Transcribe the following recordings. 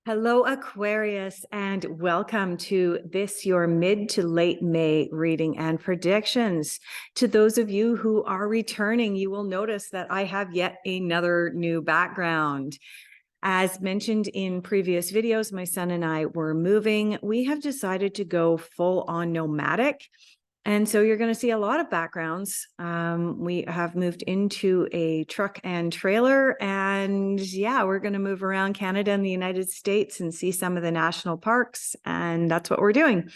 Hello, Aquarius, and welcome to this, your mid to late May reading and predictions. To those of you who are returning, you will notice that I have yet another new background. As mentioned in previous videos, my son and I were moving. We have decided to go full on nomadic. And so you're going to see a lot of backgrounds. We have moved into a truck and trailer, and yeah, we're going to move around Canada and the United States and see some of the national parks, and that's what we're doing.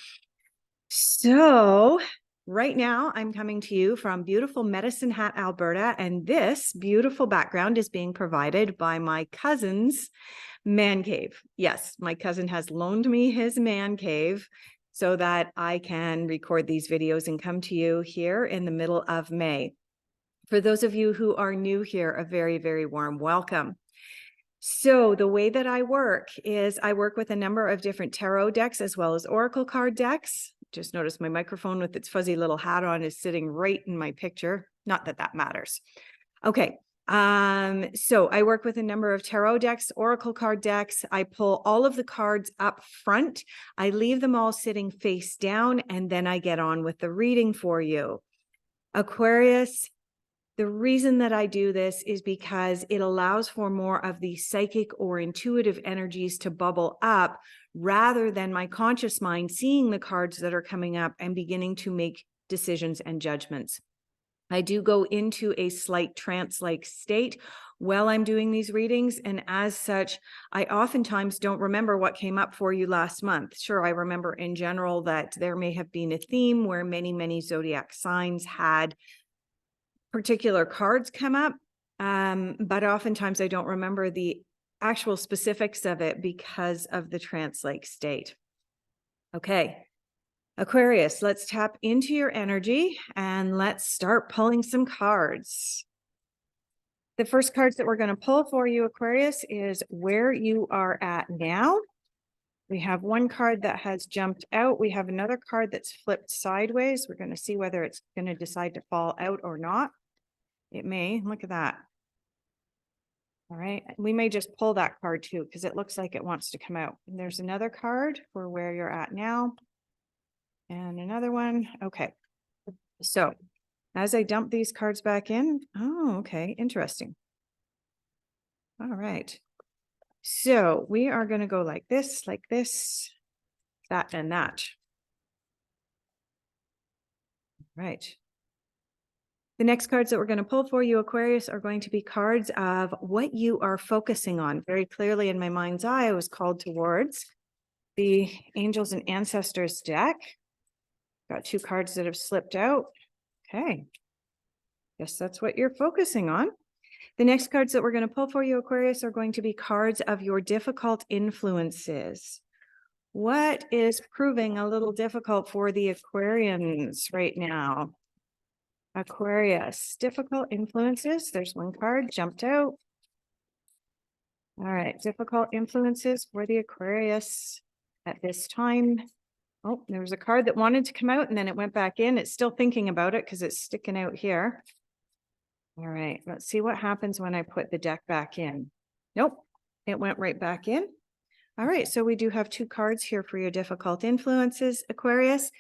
So right now I'm coming to you from beautiful Medicine Hat, Alberta, and this beautiful background is being provided by my cousin's man cave. Yes, my cousin has loaned me his man cave so that I can record these videos and come to you here in the middle of May. For those of you who are new here, a very, very warm welcome. So the way that I work is I work with a number of different tarot decks as well as oracle card decks. Just notice my microphone with its fuzzy little hat on is sitting right in my picture. Not that that matters. Okay. So I work with a number of tarot decks, oracle card decks. I pull all of the cards up front. I leave them all sitting face down, and then I get on with the reading for you. Aquarius, the reason that I do this is because it allows for more of the psychic or intuitive energies to bubble up rather than my conscious mind seeing the cards that are coming up and beginning to make decisions and judgments. I do go into a slight trance-like state while I'm doing these readings, and as such, I oftentimes don't remember what came up for you last month. Sure, I remember in general that there may have been a theme where many zodiac signs had particular cards come up, but oftentimes I don't remember the actual specifics of it because of the trance-like state. Okay. Aquarius, let's tap into your energy and let's start pulling some cards. The first cards that we're going to pull for you, Aquarius, is where you are at now. We have one card that has jumped out. We have another card that's flipped sideways. We're going to see whether it's going to decide to fall out or not. It may. Look at that. All right. We may just pull that card too because it looks like it wants to come out. And there's another card for where you're at now. And another one. Okay. So as I dump these cards back in, oh, okay. Interesting. All right. So we are going to go like this, that, and that. Right. The next cards that we're going to pull for you, Aquarius, are going to be cards of what you are focusing on. Very clearly in my mind's eye, I was called towards the Angels and Ancestors deck. Got two cards that have slipped out. Okay. Guess that's what you're focusing on. The next cards that we're going to pull for you, Aquarius, are going to be cards of your difficult influences. What is proving a little difficult for the Aquarians right now? Aquarius, difficult influences. There's one card jumped out. All right, difficult influences for the Aquarius at this time. Oh, there was a card that wanted to come out and then it went back in. It's still thinking about it because it's sticking out here. All right, let's see what happens when I put the deck back in. Nope, it went right back in. All right, so we do have two cards here for your difficult influences, Aquarius.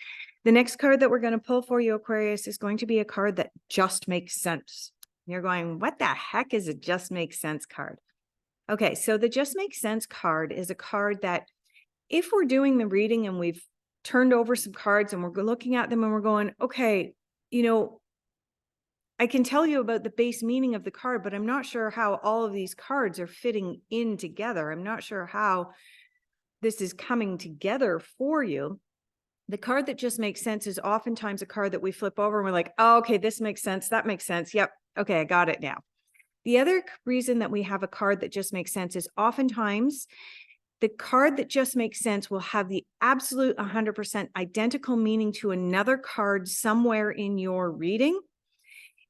The next card that we're going to pull for you, Aquarius, is going to be a card that just makes sense. You're going, what the heck is a just makes sense card? Okay, so the just makes sense card is a card that if we're doing the reading and we've turned over some cards and we're looking at them and we're going, okay, you know, I can tell you about the base meaning of the card, but I'm not sure how all of these cards are fitting in together. I'm not sure how this is coming together for you. The card that just makes sense is oftentimes a card that we flip over and we're like, oh, okay, this makes sense. That makes sense. Yep. Okay, I got it now. The other reason that we have a card that just makes sense is oftentimes the card that just makes sense will have the absolute 100% identical meaning to another card somewhere in your reading.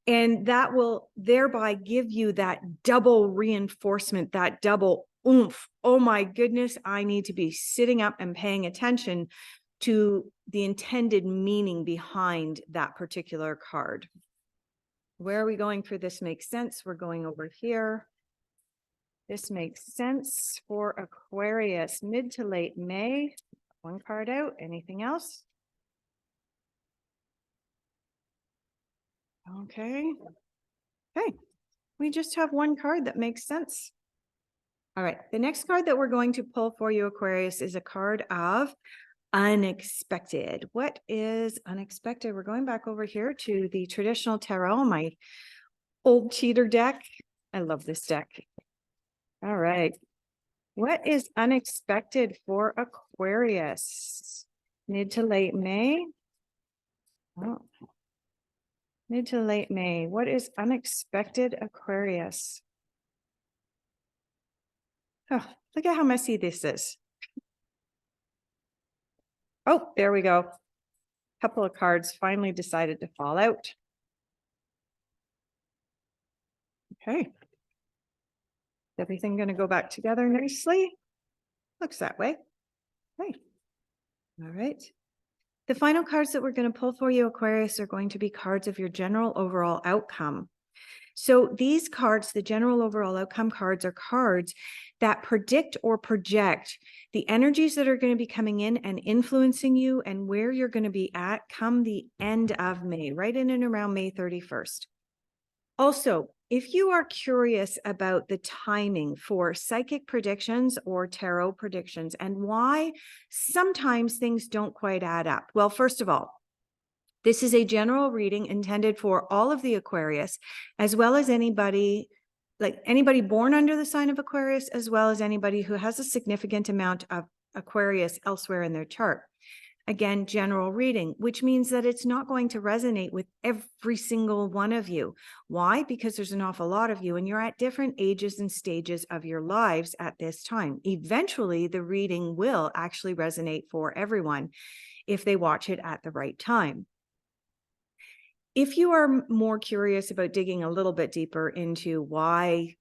And that will thereby give you that double reinforcement, that double oomph. Oh my goodness, I need to be sitting up and paying attention to the intended meaning behind that particular card. Where are we going for this makes sense? We're going over here. This makes sense for Aquarius, mid to late May. One card out. Anything else? Okay. Okay. We just have one card that makes sense. All right. The next card that we're going to pull for you, Aquarius, is a card of unexpected. What is unexpected? We're going back over here to the traditional tarot, my old cheater deck. I love this deck. All right. What is unexpected for Aquarius? Mid to late May? Oh. Mid to late May. What is unexpected, Aquarius? Oh, look at how messy this is. Oh, there we go. A couple of cards finally decided to fall out. Okay. Everything going to go back together nicely? Looks that way. Okay. All right. The final cards that we're going to pull for you, Aquarius, are going to be cards of your general overall outcome. So these cards, the general overall outcome cards, are cards that predict or project the energies that are going to be coming in and influencing you and where you're going to be at come the end of May, right in and around May 31st. Also, if you are curious about the timing for psychic predictions or tarot predictions and why sometimes things don't quite add up. Well, first of all, this is a general reading intended for all of the Aquarius, as well as anybody born under the sign of Aquarius, as well as anybody who has a significant amount of Aquarius elsewhere in their chart. Again, general reading, which means that it's not going to resonate with every single one of you. Why? Because there's an awful lot of you and you're at different ages and stages of your lives at this time. Eventually, the reading will actually resonate for everyone if they watch it at the right time. If you are more curious about digging a little bit deeper into why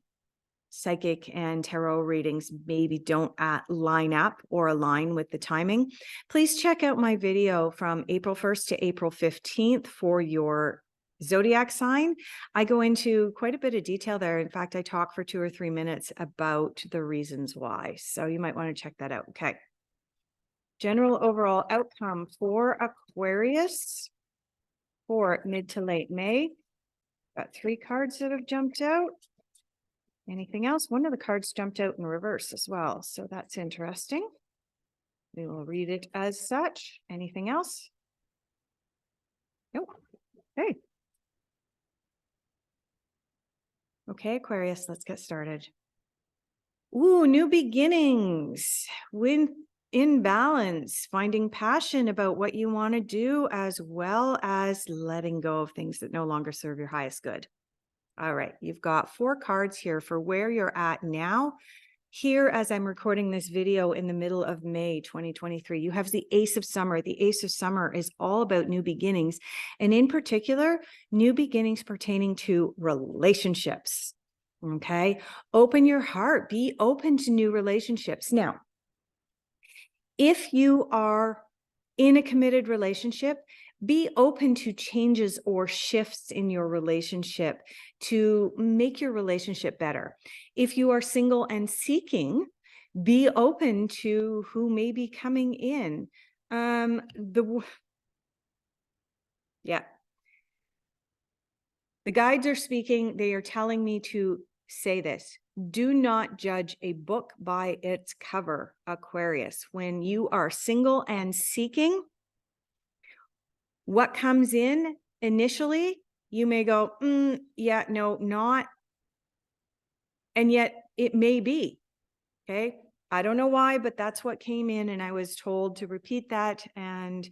psychic and tarot readings maybe don't line up or align with the timing, please check out my video from April 1st to April 15th for your zodiac sign. I go into quite a bit of detail there. In fact, I talk for 2 or 3 minutes about the reasons why. So you might want to check that out. Okay. General overall outcome for Aquarius for mid to late May. Got 3 cards that have jumped out. Anything else? One of the cards jumped out in reverse as well. So that's interesting. We will read it as such. Anything else? Nope. Okay. Okay, Aquarius, let's get started. Ooh, new beginnings. When in balance, finding passion about what you want to do, as well as letting go of things that no longer serve your highest good. All right, you've got 4 cards here for where you're at now. Here, as I'm recording this video in the middle of May 2023, you have the Ace of Summer. The Ace of Summer is all about new beginnings, and in particular, new beginnings pertaining to relationships. Okay, open your heart, be open to new relationships. Now, if you are in a committed relationship, be open to changes or shifts in your relationship to make your relationship better. If you are single and seeking, be open to who may be coming in. The guides are speaking. They are telling me to say this. Do not judge a book by its cover, Aquarius. When you are single and seeking, what comes in initially, you may go, yeah, no, not. And yet it may be, okay? I don't know why, but that's what came in and I was told to repeat that. And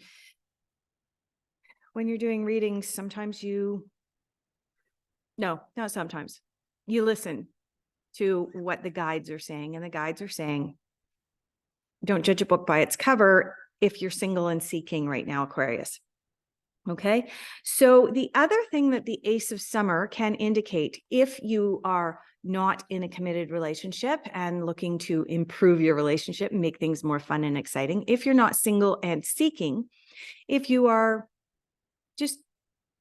when you're doing readings, sometimes not sometimes, you listen to what the guides are saying. And the guides are saying, don't judge a book by its cover if you're single and seeking right now, Aquarius. Okay, so the other thing that the Ace of Summer can indicate, if you are not in a committed relationship and looking to improve your relationship and make things more fun and exciting, if you're not single and seeking, if you are just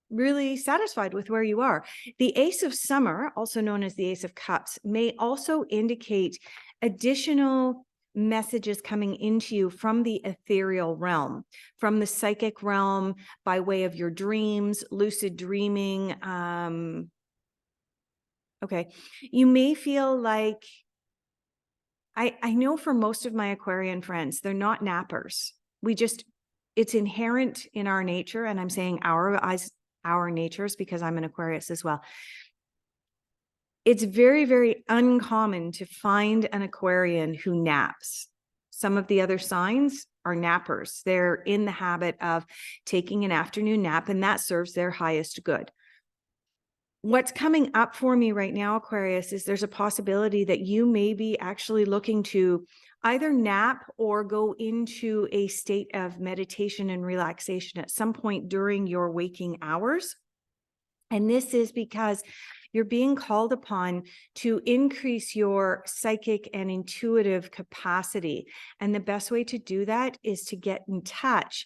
really satisfied with where you are. The Ace of Summer, also known as the Ace of Cups, may also indicate additional messages coming into you from the ethereal realm, from the psychic realm, by way of your dreams, lucid dreaming. Okay. You may feel like, I know for most of my Aquarian friends, they're not nappers. It's inherent in our nature. And I'm saying our natures because I'm an Aquarius as well. It's very, very uncommon to find an Aquarian who naps. Some of the other signs are nappers. They're in the habit of taking an afternoon nap, and that serves their highest good. What's coming up for me right now, Aquarius, is there's a possibility that you may be actually looking to either nap or go into a state of meditation and relaxation at some point during your waking hours. And this is because you're being called upon to increase your psychic and intuitive capacity. And the best way to do that is to get in touch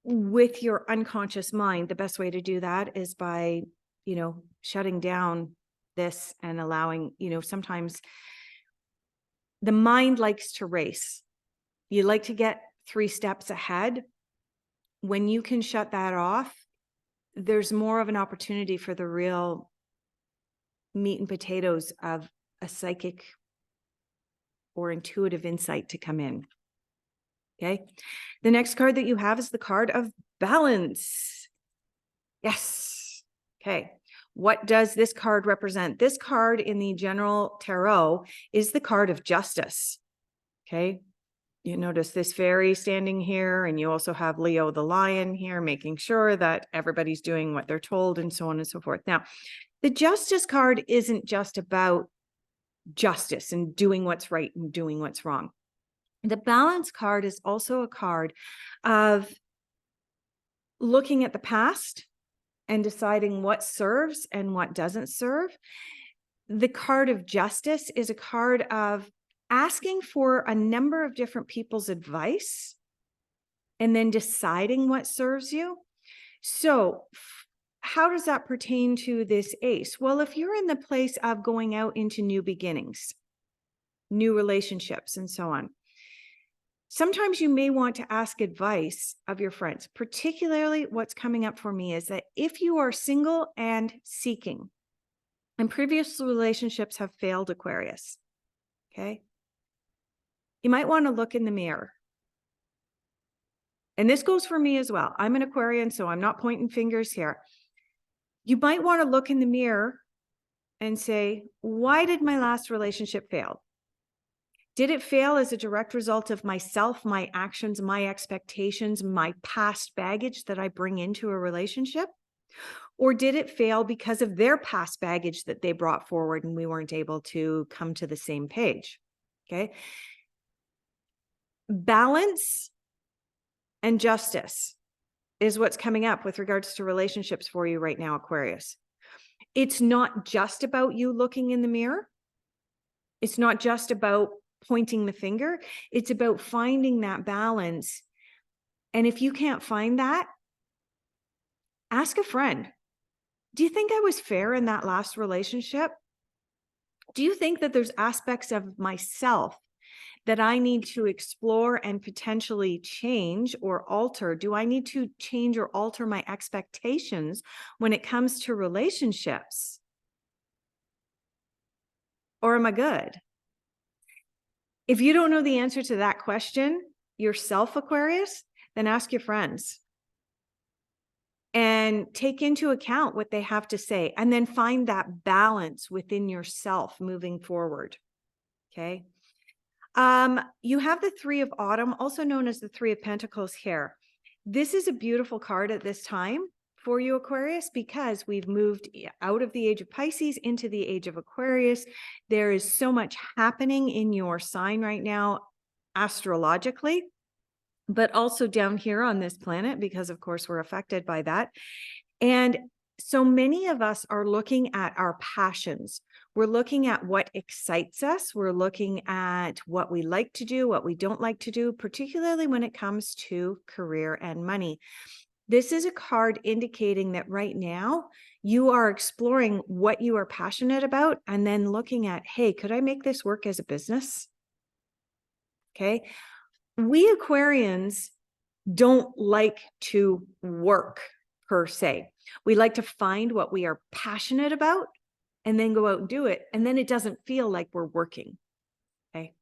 with your unconscious mind. The best way to do that is by, shutting down this and allowing, sometimes the mind likes to race. You like to get 3 steps ahead. When you can shut that off, there's more of an opportunity for the real meat and potatoes of a psychic or intuitive insight to come in. Okay. The next card that you have is the card of balance. Yes. Okay. What does this card represent? This card in the general tarot is the card of justice. Okay. You notice this fairy standing here, and you also have Leo the lion here, making sure that everybody's doing what they're told and so on and so forth. Now, the justice card isn't just about justice and doing what's right and doing what's wrong. The balance card is also a card of looking at the past and deciding what serves and what doesn't serve. The card of justice is a card of asking for a number of different people's advice and then deciding what serves you. So how does that pertain to this ace? Well, if you're in the place of going out into new beginnings, new relationships, and so on, sometimes you may want to ask advice of your friends. Particularly what's coming up for me is that if you are single and seeking, and previous relationships have failed, Aquarius, okay, you might want to look in the mirror. And this goes for me as well. I'm an Aquarian, so I'm not pointing fingers here. You might want to look in the mirror and say, why did my last relationship fail? Did it fail as a direct result of myself, my actions, my expectations, my past baggage that I bring into a relationship? Or did it fail because of their past baggage that they brought forward and we weren't able to come to the same page? Okay. Balance and justice is what's coming up with regards to relationships for you right now, Aquarius. It's not just about you looking in the mirror. It's not just about pointing the finger. It's about finding that balance. And if you can't find that, ask a friend. Do you think I was fair in that last relationship? Do you think that there's aspects of myself that I need to explore and potentially change or alter? Do I need to change or alter my expectations when it comes to relationships? Or am I good? If you don't know the answer to that question yourself, Aquarius, then ask your friends and take into account what they have to say, and then find that balance within yourself moving forward. Okay. You have the 3 of Autumn, also known as the 3 of Pentacles here. This is a beautiful card at this time for you, Aquarius, because we've moved out of the age of Pisces into the age of Aquarius. There is so much happening in your sign right now, astrologically, but also down here on this planet, because of course we're affected by that. And so many of us are looking at our passions. We're looking at what excites us. We're looking at what we like to do, what we don't like to do, particularly when it comes to career and money. This is a card indicating that right now you are exploring what you are passionate about and then looking at, hey, could I make this work as a business? Okay. We Aquarians don't like to work per se. We like to find what we are passionate about and then go out and do it. And then it doesn't feel like we're working. Okay.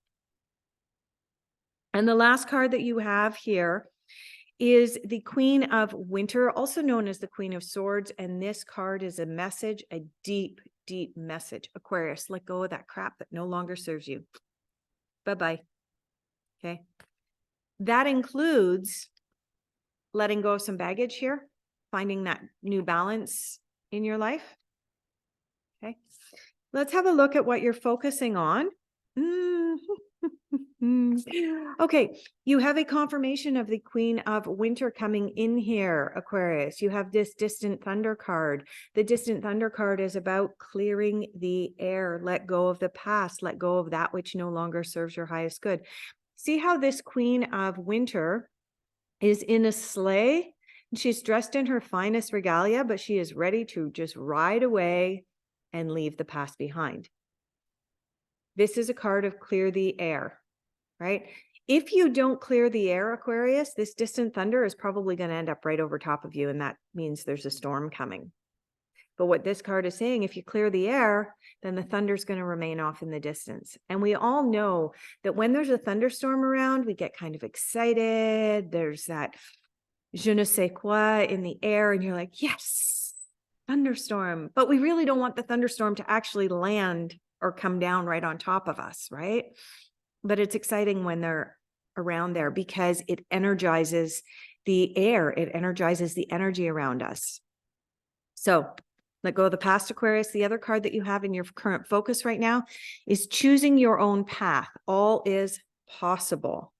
And the last card that you have here is the Queen of Winter, also known as the Queen of Swords. And this card is a message, a deep, deep message. Aquarius, let go of that crap that no longer serves you. Bye-bye. Okay. That includes letting go of some baggage here, finding that new balance in your life. Okay. Let's have a look at what you're focusing on. Okay, you have a confirmation of the Queen of Winter coming in here, Aquarius. You have this Distant Thunder card. The Distant Thunder card is about clearing the air, let go of the past, let go of that which no longer serves your highest good. See how this Queen of Winter is in a sleigh? She's dressed in her finest regalia, but she is ready to just ride away and leave the past behind. This is a card of clear the air, right? If you don't clear the air, Aquarius, this distant thunder is probably going to end up right over top of you, and that means there's a storm coming. But what this card is saying, if you clear the air, then the thunder is going to remain off in the distance. And we all know that when there's a thunderstorm around, we get kind of excited. There's that je ne sais quoi in the air, and you're like, yes, thunderstorm. But we really don't want the thunderstorm to actually land or come down right on top of us, right? But it's exciting when they're around there because it energizes the air. It energizes the energy around us. So let go of the past, Aquarius. The other card that you have in your current focus right now is choosing your own path. All is possible.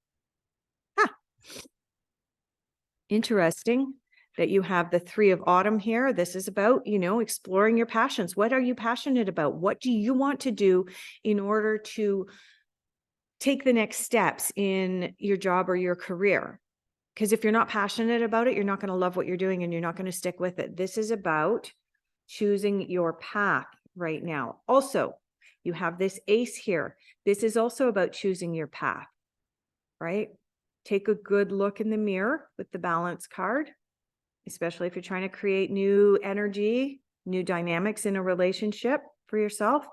Interesting that you have the Three of Autumn here. This is about, exploring your passions. What are you passionate about? What do you want to do in order to take the next steps in your job or your career? Because if you're not passionate about it, you're not going to love what you're doing and you're not going to stick with it. This is about choosing your path right now. Also, you have this ace here. This is also about choosing your path, right? Take a good look in the mirror with the balance card, especially if you're trying to create new energy, new dynamics in a relationship for yourself.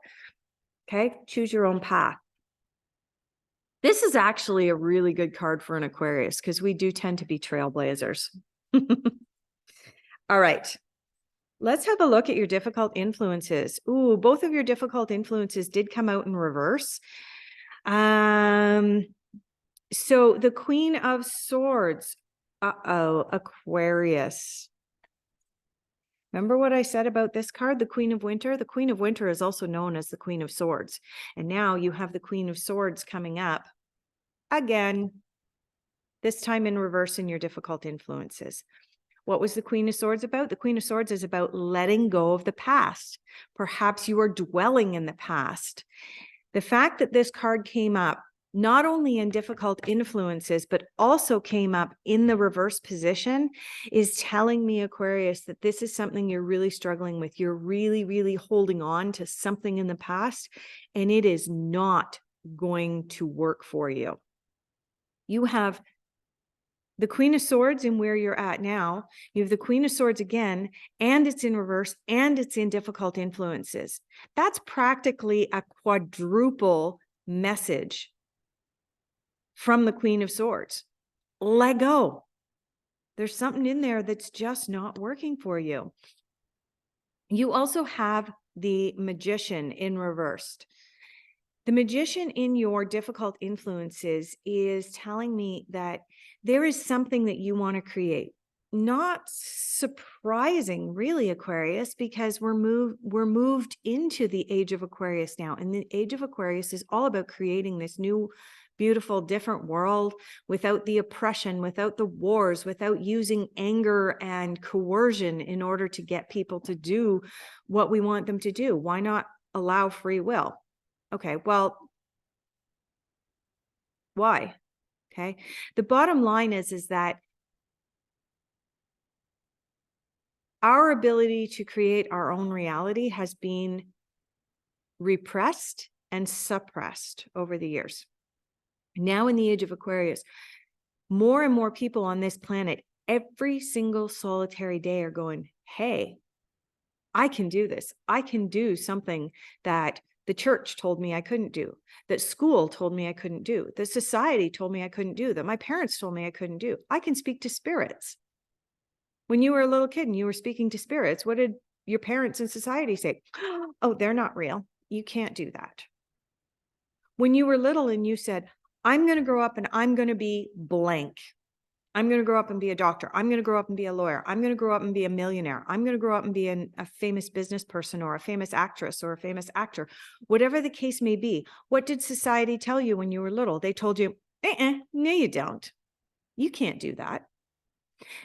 Okay, choose your own path. This is actually a really good card for an Aquarius because we do tend to be trailblazers. All right. Let's have a look at your difficult influences. Ooh, both of your difficult influences did come out in reverse. So the Queen of Swords, Aquarius. Remember what I said about this card, the Queen of Winter? The Queen of Winter is also known as the Queen of Swords. And now you have the Queen of Swords coming up again, this time in reverse in your difficult influences. What was the Queen of Swords about? The Queen of Swords is about letting go of the past. Perhaps you are dwelling in the past. The fact that this card came up not only in difficult influences, but also came up in the reverse position is telling me, Aquarius, that this is something you're really struggling with. You're really, really holding on to something in the past, and it is not going to work for you. You have the Queen of Swords in where you're at now. You have the Queen of Swords again, and it's in reverse, and it's in difficult influences. That's practically a quadruple message from the Queen of Swords. Let go. There's something in there that's just not working for you. You also have the Magician in reversed. The Magician in your difficult influences is telling me that there is something that you want to create. Not surprising, really, Aquarius, because we're moved into the age of Aquarius now. And the age of Aquarius is all about creating this new, beautiful, different world without the oppression, without the wars, without using anger and coercion in order to get people to do what we want them to do. Why not allow free will? Okay, well, why? Okay, the bottom line is that Our ability to create our own reality has been repressed and suppressed over the years. Now in the age of Aquarius, more and more people on this planet, every single solitary day are going, hey, I can do this. I can do something that the church told me I couldn't do, that school told me I couldn't do, that society told me I couldn't do, that my parents told me I couldn't do. I can speak to spirits. When you were a little kid and you were speaking to spirits, what did your parents and society say? Oh, they're not real. You can't do that. When you were little and you said, I'm going to grow up and I'm going to be blank. I'm going to grow up and be a doctor. I'm going to grow up and be a lawyer. I'm going to grow up and be a millionaire. I'm going to grow up and be a famous business person or a famous actress or a famous actor. Whatever the case may be, what did society tell you when you were little? They told you, no, you don't. You can't do that.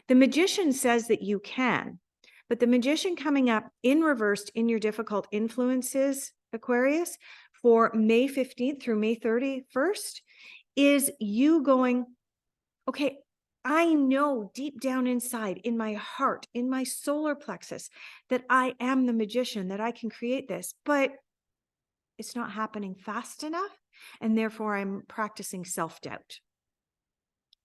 The magician says that you can, but the magician coming up in reversed in your difficult influences, Aquarius, for May 15th through May 31st is you going, okay, I know deep down inside, in my heart, in my solar plexus, that I am the magician, that I can create this, but it's not happening fast enough. And therefore I'm practicing self-doubt.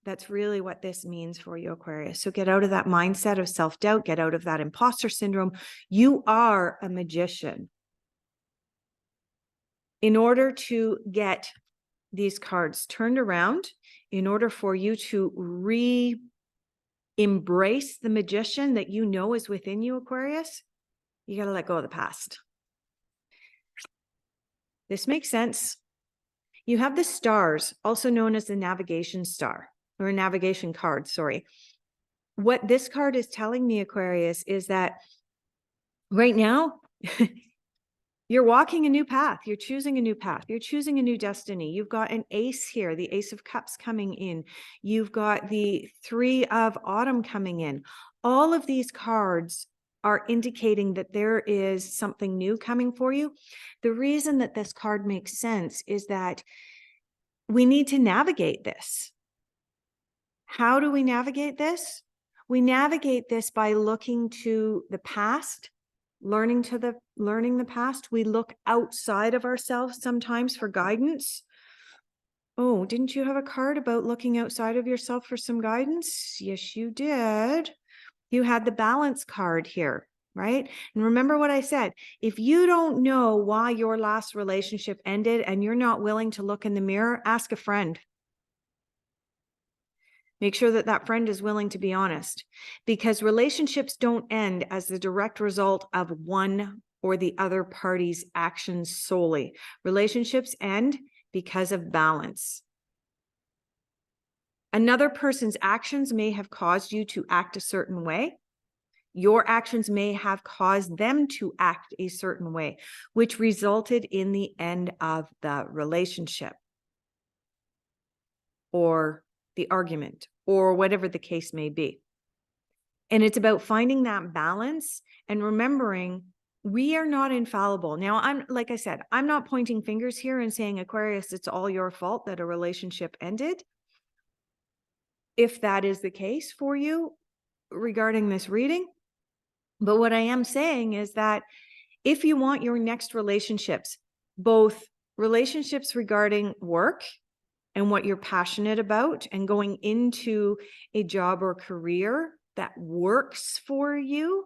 That's really what this means for you, Aquarius. So get out of that mindset of self-doubt, get out of that imposter syndrome. You are a magician. In order to get these cards turned around, in order for you to embrace the magician that you know is within you, Aquarius, you got to let go of the past. This makes sense. You have the stars, also known as the navigation star, or a navigation card, sorry. What this card is telling me, Aquarius, is that right now, you're walking a new path. You're choosing a new path. You're choosing a new destiny. You've got an ace here, the Ace of Cups coming in. You've got the Three of Autumn coming in. All of these cards are indicating that there is something new coming for you. The reason that this card makes sense is that we need to navigate this. How do we navigate this? We navigate this by looking to the past, learning the past. We look outside of ourselves sometimes for guidance. Oh, didn't you have a card about looking outside of yourself for some guidance? Yes, you did. You had the balance card here, right? And remember what I said, if you don't know why your last relationship ended and you're not willing to look in the mirror, ask a friend. Make sure that that friend is willing to be honest, because relationships don't end as the direct result of one or the other party's actions solely. Relationships end because of balance. Another person's actions may have caused you to act a certain way. Your actions may have caused them to act a certain way, which resulted in the end of the relationship or the argument or whatever the case may be. And it's about finding that balance and remembering we are not infallible. Now, like I said, I'm not pointing fingers here and saying, Aquarius, it's all your fault that a relationship ended. If that is the case for you regarding this reading. But what I am saying is that if you want your next relationships, both relationships regarding work and what you're passionate about and going into a job or career that works for you.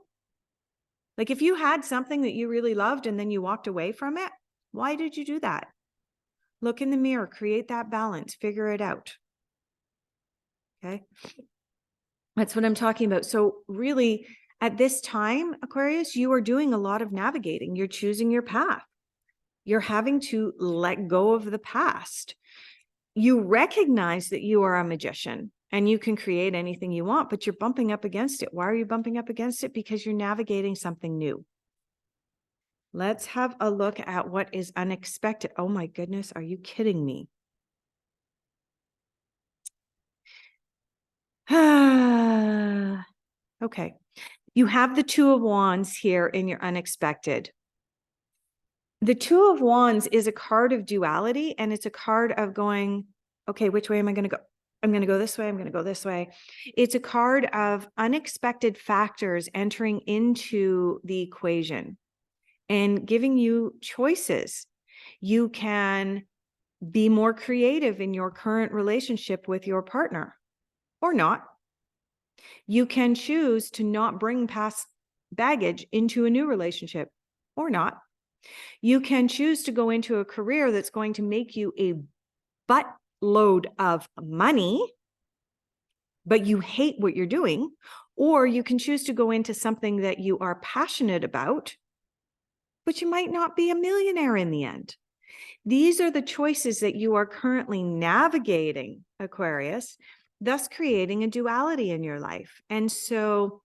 Like if you had something that you really loved and then you walked away from it, why did you do that? Look in the mirror, create that balance, figure it out. Okay. That's what I'm talking about. So really at this time, Aquarius, you are doing a lot of navigating. You're choosing your path. You're having to let go of the past. You recognize that you are a magician and you can create anything you want, but you're bumping up against it. Why are you bumping up against it? Because you're navigating something new. Let's have a look at what is unexpected. Oh my goodness, are you kidding me? Okay. You have the Two of Wands here in your unexpected. The Two of Wands is a card of duality, and it's a card of going, okay, which way am I going to go? I'm going to go this way. I'm going to go this way. It's a card of unexpected factors entering into the equation and giving you choices. You can be more creative in your current relationship with your partner or not. You can choose to not bring past baggage into a new relationship or not. You can choose to go into a career that's going to make you a buttload of money, but you hate what you're doing, or you can choose to go into something that you are passionate about, but you might not be a millionaire in the end. These are the choices that you are currently navigating, Aquarius, thus creating a duality in your life. And so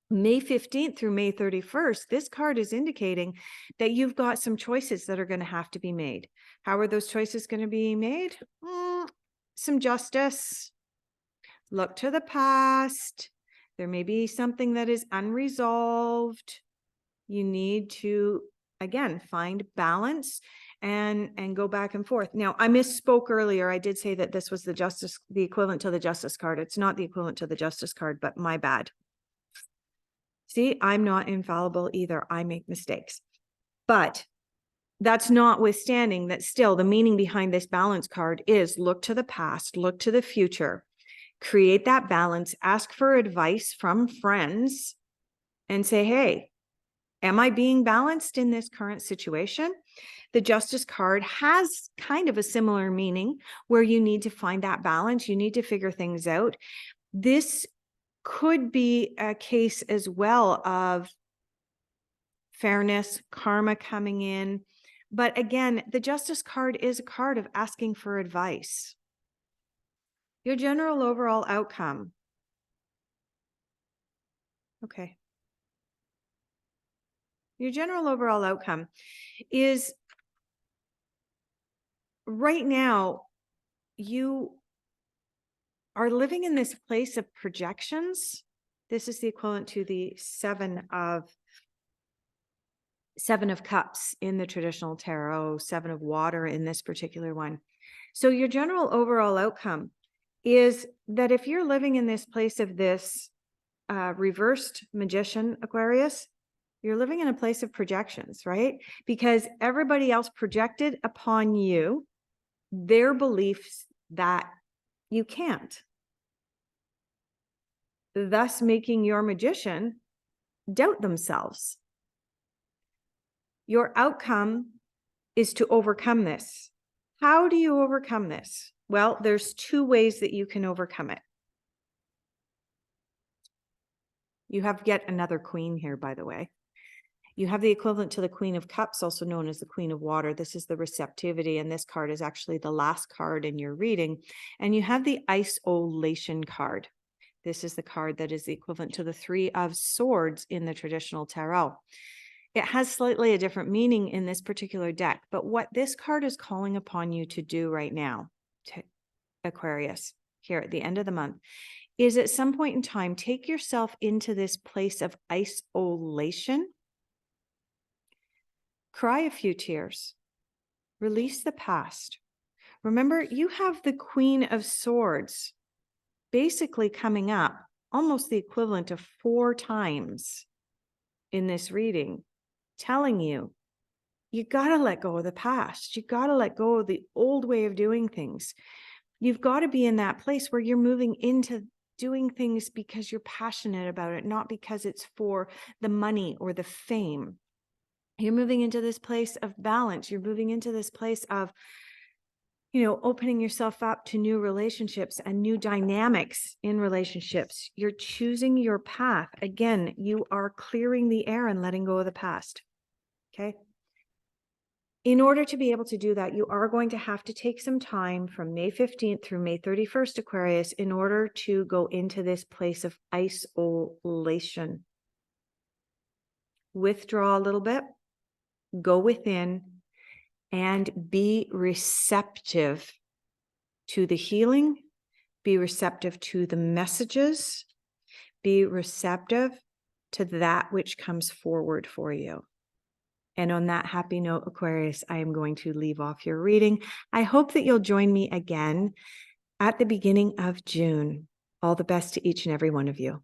May 15th through May 31st, this card is indicating that you've got some choices that are going to have to be made. How are those choices going to be made? Some justice. Look to the past. There may be something that is unresolved. You need to, again, find balance and go back and forth. Now, I misspoke earlier. I did say that this was the equivalent to the justice card. It's not the equivalent to the justice card, but my bad. See, I'm not infallible either. I make mistakes. But that's notwithstanding that still the meaning behind this balance card is look to the past, look to the future, create that balance, ask for advice from friends and say, hey, am I being balanced in this current situation? The Justice card has kind of a similar meaning where you need to find that balance. You need to figure things out. This could be a case as well of fairness, karma coming in. But again, the Justice card is a card of asking for advice. Your general overall outcome. Okay. Your general overall outcome is right now, you are living in this place of projections. This is the equivalent to the Seven of Cups in the traditional tarot, Seven of Water in this particular one. So your general overall outcome is that if you're living in this place of this reversed Magician, Aquarius, you're living in a place of projections, right? Because everybody else projected upon you their beliefs that you can't, thus making your magician doubt themselves. Your outcome is to overcome this. How do you overcome this? Well, there's two ways that you can overcome it. You have yet another queen here, by the way. You have the equivalent to the Queen of Cups, also known as the Queen of Water. This is the receptivity, and this card is actually the last card in your reading. And you have the Isolation card. This is the card that is the equivalent to the Three of Swords in the traditional tarot. It has slightly a different meaning in this particular deck, but what this card is calling upon you to do right now, to Aquarius, here at the end of the month, is at some point in time, take yourself into this place of isolation. Cry a few tears. Release the past. Remember, you have the Queen of Swords basically coming up almost the equivalent of 4 times in this reading, telling you, you got to let go of the past. You got to let go of the old way of doing things. You've got to be in that place where you're moving into doing things because you're passionate about it, not because it's for the money or the fame. You're moving into this place of balance. You're moving into this place of, opening yourself up to new relationships and new dynamics in relationships. You're choosing your path. Again, you are clearing the air and letting go of the past. Okay. In order to be able to do that, you are going to have to take some time from May 15th through May 31st, Aquarius, in order to go into this place of isolation. Withdraw a little bit. Go within and be receptive to the healing, be receptive to the messages, be receptive to that which comes forward for you. And on that happy note, Aquarius, I am going to leave off your reading. I hope that you'll join me again at the beginning of June. All the best to each and every one of you.